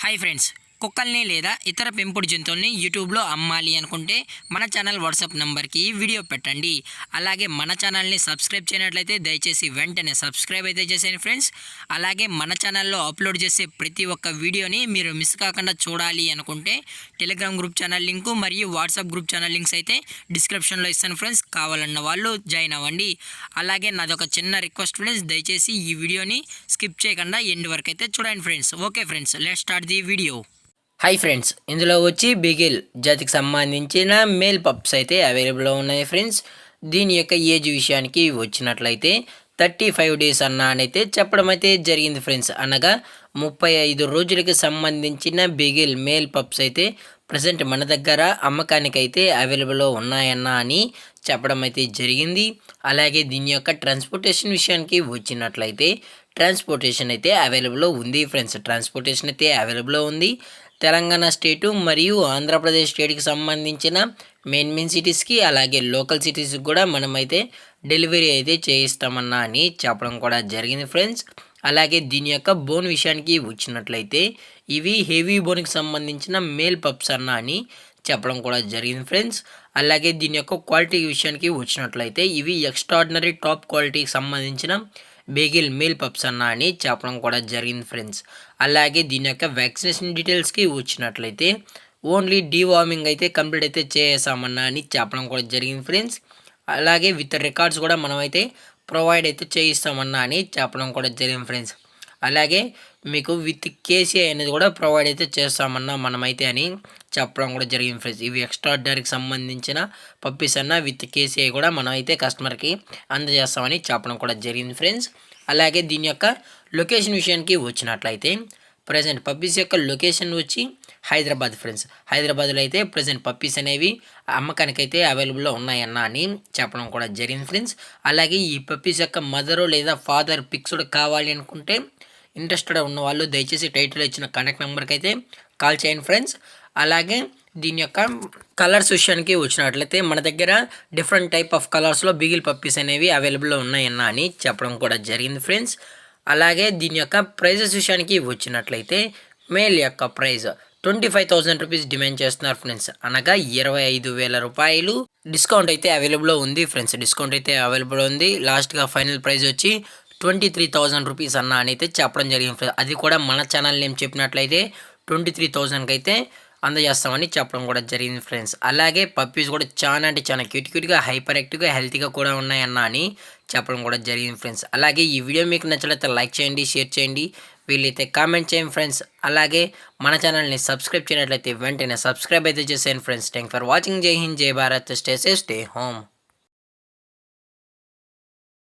Hi friends, కుక్కల్ని లేదా ఇతర పెంపుడు జంతువుల్ని యూట్యూబ్లో అమ్మాలి అనుకుంటే మన ఛానల్ వాట్సాప్ నెంబర్కి వీడియో పెట్టండి. అలాగే మన ఛానల్ని సబ్స్క్రైబ్ చేయనట్లయితే దయచేసి వెంటనే సబ్స్క్రైబ్ అయితే చేసేయండి ఫ్రెండ్స్. అలాగే మన ఛానల్లో అప్లోడ్ చేసే ప్రతి ఒక్క వీడియోని మీరు మిస్ కాకుండా చూడాలి అనుకుంటే టెలిగ్రామ్ గ్రూప్ ఛానల్ లింకు మరియు వాట్సాప్ గ్రూప్ ఛానల్ లింక్స్ అయితే డిస్క్రిప్షన్లో ఇస్తాను ఫ్రెండ్స్. కావాలన్న వాళ్ళు జాయిన్ అవ్వండి. అలాగే నాదొక చిన్న రిక్వెస్ట్ ఫ్రెండ్స్, దయచేసి ఈ వీడియోని స్కిప్ చేయకుండా ఎండ్ వరకు అయితే చూడండి friends. Okay friends, let's start the video. Hi friends, ఇందులో వచ్చి బిగిల్ జాతికి సంబంధించిన మేల్ పప్స్ అయితే అవైలబుల్లో ఉన్నాయి ఫ్రెండ్స్. దీని యొక్క ఏజ్ విషయానికి వచ్చినట్లయితే 35 డేస్ అయితే చెప్పడం అయితే జరిగింది ఫ్రెండ్స్. అనగా 35 రోజులకి సంబంధించిన బిగిల్ మేల్ పప్స్ అయితే ప్రజెంట్ మన దగ్గర అమ్మకానికి అయితే అవైలబుల్లో అని చెప్పడం అయితే జరిగింది. అలాగే దీని యొక్క ట్రాన్స్పోర్టేషన్ విషయానికి వచ్చినట్లయితే ట్రాన్స్పోర్టేషన్ అయితే అవైలబుల్లో ఉంది ఫ్రెండ్స్. ట్రాన్స్పోర్టేషన్ అయితే అవైలబుల్లో ఉంది. తెలంగాణ స్టేటు మరియు ఆంధ్రప్రదేశ్ స్టేట్కి సంబంధించిన మెయిన్ సిటీస్కి అలాగే లోకల్ సిటీస్కి కూడా మనమైతే డెలివరీ అయితే అని చెప్పడం కూడా జరిగింది ఫ్రెండ్స్. అలాగే దీని యొక్క బోన్ విషయానికి వచ్చినట్లయితే ఇవి హెవీ బోన్కి సంబంధించిన మేల్ పప్స్ అని చెప్పడం కూడా జరిగింది ఫ్రెండ్స్. అలాగే దీని యొక్క క్వాలిటీ విషయానికి వచ్చినట్లయితే ఇవి ఎక్స్ట్రాడినరీ టాప్ క్వాలిటీకి సంబంధించిన బేగిల్ మేల్ పప్స్ అని చెప్పడం కూడా జరిగింది ఫ్రెండ్స్. అలాగే దీని యొక్క వ్యాక్సినేషన్ డీటెయిల్స్కి వచ్చినట్లయితే ఓన్లీ డీవార్మింగ్ అయితే కంప్లీట్ అయితే అని చెప్పడం కూడా జరిగింది ఫ్రెండ్స్. అలాగే విత్ రికార్డ్స్ కూడా మనమైతే ప్రొవైడ్ అయితే అని చెప్పడం కూడా జరిగింది ఫ్రెండ్స్. అలాగే మీకు విత్ కేసీఐ అనేది కూడా ప్రొవైడ్ అయితే మనమైతే అని చెప్పడం కూడా జరిగింది ఫ్రెండ్స్. ఇవి ఎక్స్ట్రాడినరీకి సంబంధించిన పప్పీస్ విత్ కేసీఐ కూడా మనం అయితే కస్టమర్కి అందజేస్తామని చెప్పడం కూడా జరిగింది ఫ్రెండ్స్. అలాగే దీని యొక్క లొకేషన్ విషయానికి వచ్చినట్లయితే ప్రజెంట్ పప్పీస్ యొక్క లొకేషన్ వచ్చి హైదరాబాద్ ఫ్రెండ్స్. హైదరాబాద్లో అయితే ప్రజెంట్ పప్పీస్ అనేవి అమ్మకానికి అయితే అవైలబుల్లో అని చెప్పడం కూడా జరిగింది ఫ్రెండ్స్. అలాగే ఈ పప్పీస్ యొక్క మదరు లేదా ఫాదర్ పిక్స్ కావాలి అనుకుంటే ఇంట్రెస్టెడ్ ఉన్న వాళ్ళు దయచేసి టైటిల్ ఇచ్చిన కాంటాక్ట్ నెంబర్కి అయితే కాల్ చేయండి ఫ్రెండ్స్. అలాగే దీని యొక్క కలర్స్ విషయానికి వచ్చినట్లయితే మన దగ్గర డిఫరెంట్ టైప్ ఆఫ్ కలర్స్లో బిగిల్ పప్పీస్ అనేవి అవైలబుల్లో అని చెప్పడం కూడా జరిగింది ఫ్రెండ్స్. అలాగే దీని యొక్క ప్రైజెస్ విషయానికి వచ్చినట్లయితే మేల్ యొక్క ప్రైజ్ 25,000 రూపీస్ డిమాండ్ చేస్తున్నారు ఫ్రెండ్స్. అనగా 25,000 రూపాయలు డిస్కౌంట్ అయితే అవైలబుల్లో ఉంది ఫ్రెండ్స్. డిస్కౌంట్ అయితే అవైలబుల్ ఉంది. లాస్ట్గా ఫైనల్ ప్రైజ్ వచ్చి 23,000 రూపీస్ అని అయితే చెప్పడం జరిగింది ఫ్రెండ్స్. అది కూడా మన ఛానల్ నేమ్ చెప్పినట్లయితే 23,000కి అయితే అందజేస్తామని చెప్పడం కూడా జరిగింది ఫ్రెండ్స్. అలాగే పప్పీస్ కూడా చాలా అంటే చాలా క్యూట్గా హైపర్ యాక్టివ్గా హెల్తీగా కూడా అని చెప్పడం కూడా జరిగింది ఫ్రెండ్స్. అలాగే ఈ వీడియో మీకు నచ్చినట్లయితే లైక్ చేయండి, షేర్ చేయండి, వీళ్ళైతే కామెంట్ చేయండి ఫ్రెండ్స్. అలాగే మన ఛానల్ని సబ్స్క్రైబ్ చేయనట్లయితే వెంటనే సబ్స్క్రైబ్ అయితే చేసేయండి ఫ్రెండ్స్. Thank for watching. జై హింద్, జై Bharat, stay safe, stay home.